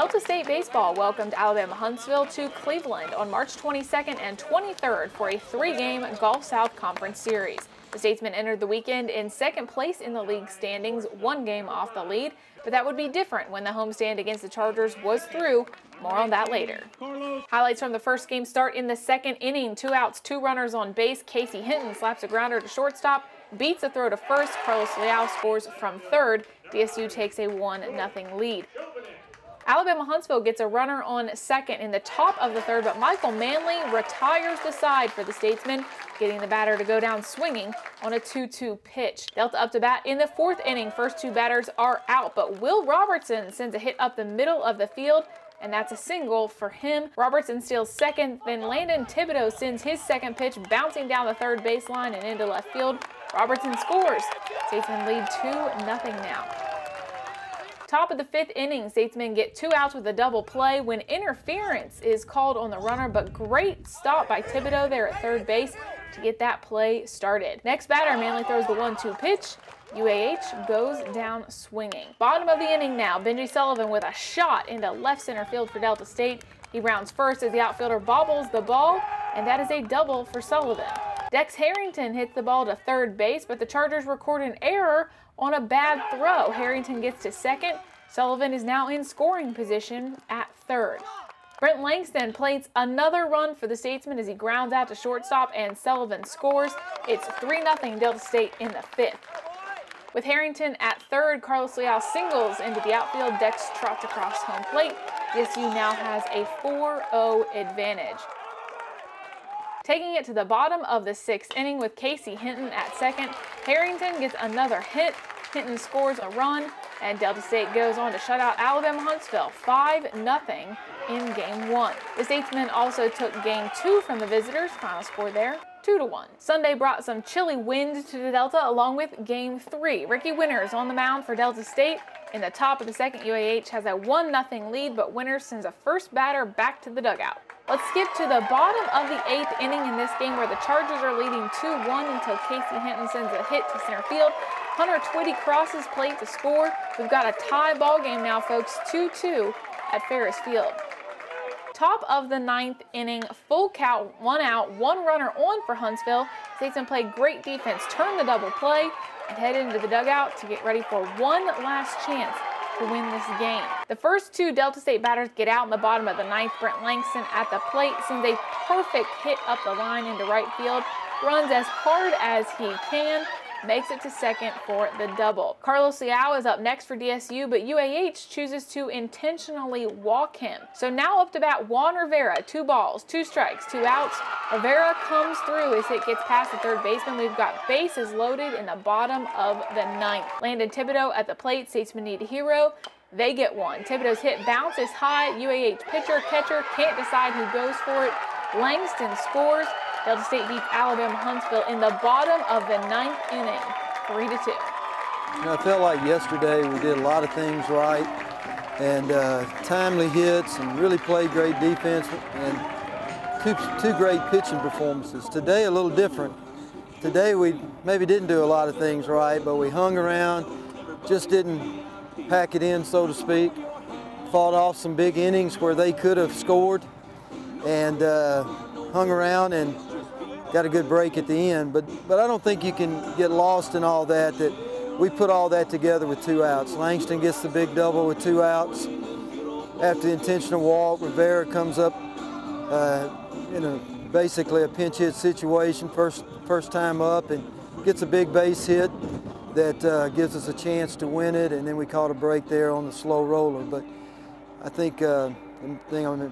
Delta State Baseball welcomed Alabama-Huntsville to Cleveland on March 22nd and 23rd for a 3-game Gulf South Conference series. The Statesmen entered the weekend in second place in the league standings, 1 game off the lead, but that would be different when the homestand against the Chargers was through. More on that later. Highlights from the first game start in the second inning. 2 outs, 2 runners on base. Casey Hinton slaps a grounder to shortstop, beats a throw to first. Carlos Leal scores from third. DSU takes a 1-0 lead. Alabama-Huntsville gets a runner on second in the top of the third, but Michael Manley retires the side for the Statesmen, getting the batter to go down swinging on a 2-2 pitch. Delta up to bat in the 4th inning. First 2 batters are out, but Will Robertson sends a hit up the middle of the field, and that's a single for him. Robertson steals second, then Landon Thibodeau sends his second pitch bouncing down the third baseline and into left field. Robertson scores. Statesmen lead 2-0 now. Top of the 5th inning, Statesmen get 2 outs with a double play when interference is called on the runner, but great stop by Thibodeau there at third base to get that play started. Next batter, Manley throws the 1-2 pitch. UAH goes down swinging. Bottom of the inning now, Benji Sullivan with a shot into left center field for Delta State. He rounds first as the outfielder bobbles the ball, and that is a double for Sullivan. Dex Harrington hits the ball to third base, but the Chargers record an error on a bad throw. Harrington gets to second. Sullivan is now in scoring position at third. Brent Langston plates another run for the Statesmen as he grounds out to shortstop, and Sullivan scores. It's 3-0 Delta State in the 5th. With Harrington at third, Carlos Leal singles into the outfield. Dex trots across home plate. DSU now has a 4-0 advantage. Taking it to the bottom of the 6th inning with Casey Hinton at second, Harrington gets another hit. Hinton scores a run, and Delta State goes on to shut out Alabama-Huntsville 5-0 in Game 1. The Statesmen also took Game 2 from the visitors. Final score there, 2-1. Sunday brought some chilly wind to the Delta along with Game 3. Ricky Winters on the mound for Delta State. In the top of the 2nd, UAH has a 1-0 lead, but Winters sends a first batter back to the dugout. Let's skip to the bottom of the 8th inning in this game where the Chargers are leading 2-1 until Casey Hinton sends a hit to center field. Hunter Twitty crosses plate to score. We've got a tie ball game now, folks, 2-2 at Ferris Field. Top of the 9th inning, full count, 1 out, 1 runner on for Huntsville. Statesmen play great defense, turn the double play, and head into the dugout to get ready for one last chance to win this game. The first 2 Delta State batters get out in the bottom of the 9th. Brent Langston at the plate sends a perfect hit up the line into right field, runs as hard as he can, makes it to second for the double. Carlos Leal is up next for DSU, but UAH chooses to intentionally walk him. So now up to bat Juan Rivera, 2 balls, 2 strikes, 2 outs. Rivera comes through as it gets past the third baseman. We've got bases loaded in the bottom of the 9th. Landon Thibodeau at the plate. Statesmen need a hero. They get one. Thibodeau's hit bounces high. UAH pitcher, catcher can't decide who goes for it. Langston scores. Delta State beats Alabama-Huntsville in the bottom of the 9th inning, 3-2. You know, I felt like yesterday we did a lot of things right, and timely hits, and really played great defense, and two great pitching performances. Today a little different. Today we maybe didn't do a lot of things right, but we hung around, just didn't pack it in, so to speak. Fought off some big innings where they could have scored, and hung around and got a good break at the end. But I don't think you can get lost in all that, that we put all that together with 2 outs. Langston gets the big double with 2 outs. After the intentional walk, Rivera comes up in basically a pinch hit situation, first time up, and gets a big base hit that gives us a chance to win it, and then we caught a break there on the slow roller. But I think the thing I'm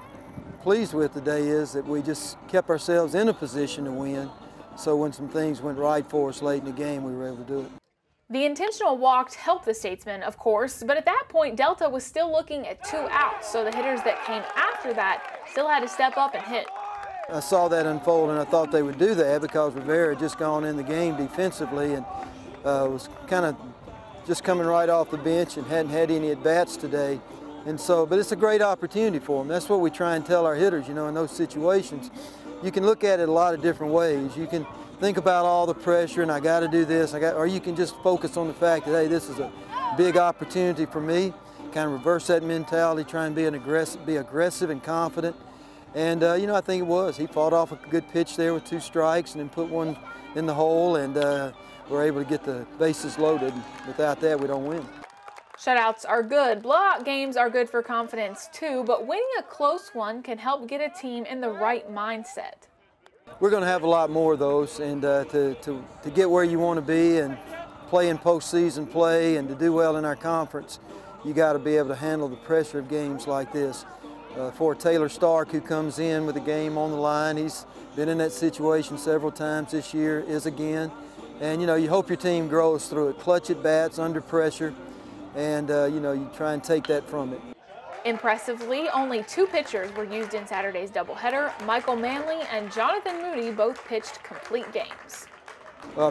pleased with today is that we just kept ourselves in a position to win. So when some things went right for us late in the game, we were able to do it. The intentional walk helped the Statesmen, of course, but at that point, Delta was still looking at 2 outs. So the hitters that came after that still had to step up and hit. I saw that unfold, and I thought they would do that because Rivera had just gone in the game defensively and was kind of just coming right off the bench and hadn't had any at-bats today. And so, but it's a great opportunity for them. That's what we try and tell our hitters, you know, in those situations. You can look at it a lot of different ways. You can think about all the pressure and I got to do this, or you can just focus on the fact that, hey, this is a big opportunity for me. kind of reverse that mentality, try and be aggressive and confident. And you know, I think it was. He fought off a good pitch there with 2 strikes and then put one in the hole, and we're able to get the bases loaded. Without that, we don't win. Shutouts are good. Blowout games are good for confidence too, but winning a close one can help get a team in the right mindset. We're going to have a lot more of those, and to get where you want to be and play in postseason play and to do well in our conference, you got to be able to handle the pressure of games like this. For Taylor Stark, who comes in with a game on the line, he's been in that situation several times this year, is again. And you know, you hope your team grows through it. Clutch at bats under pressure, and you know, you try and take that from it. Impressively, only 2 pitchers were used in Saturday's doubleheader. Michael Manley and Jonathan Moody both pitched complete games.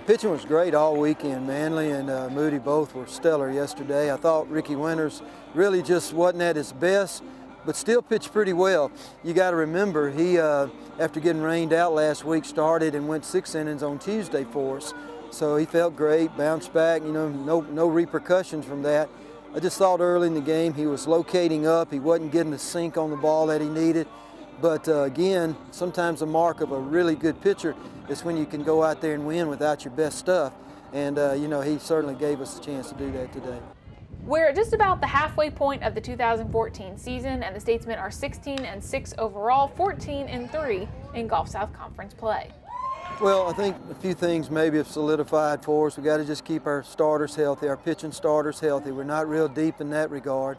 Pitching was great all weekend. Manley and Moody both were stellar yesterday. I thought Ricky Winters really just wasn't at his best, but still pitched pretty well. You got to remember, he, after getting rained out last week, started and went 6 innings on Tuesday for us. So he felt great, bounced back, you know, no repercussions from that. I just thought early in the game he was locating up. He wasn't getting the sink on the ball that he needed. But again, sometimes the mark of a really good pitcher is when you can go out there and win without your best stuff. And you know, he certainly gave us a chance to do that today. We're at just about the halfway point of the 2014 season, and the Statesmen are 16-6 overall, 14-3 in Gulf South Conference play. Well, I think a few things maybe have solidified for us. We got to just keep our starters healthy, our pitching starters healthy. We're not real deep in that regard.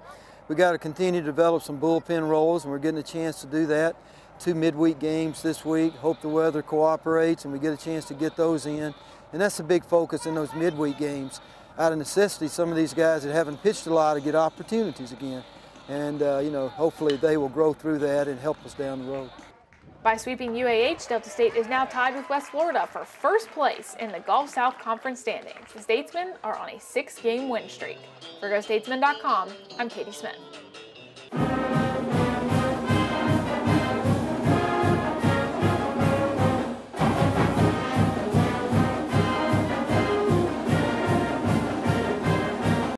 We got to continue to develop some bullpen roles, and we're getting a chance to do that. 2 midweek games this week. Hope the weather cooperates and we get a chance to get those in. And that's a big focus in those midweek games. Out of necessity, some of these guys that haven't pitched a lot to get opportunities again. And you know, hopefully they will grow through that and help us down the road. By sweeping UAH, Delta State is now tied with West Florida for first place in the Gulf South Conference standings. The Statesmen are on a 6-game win streak. For GoStatesmen.com, I'm Katie Smith.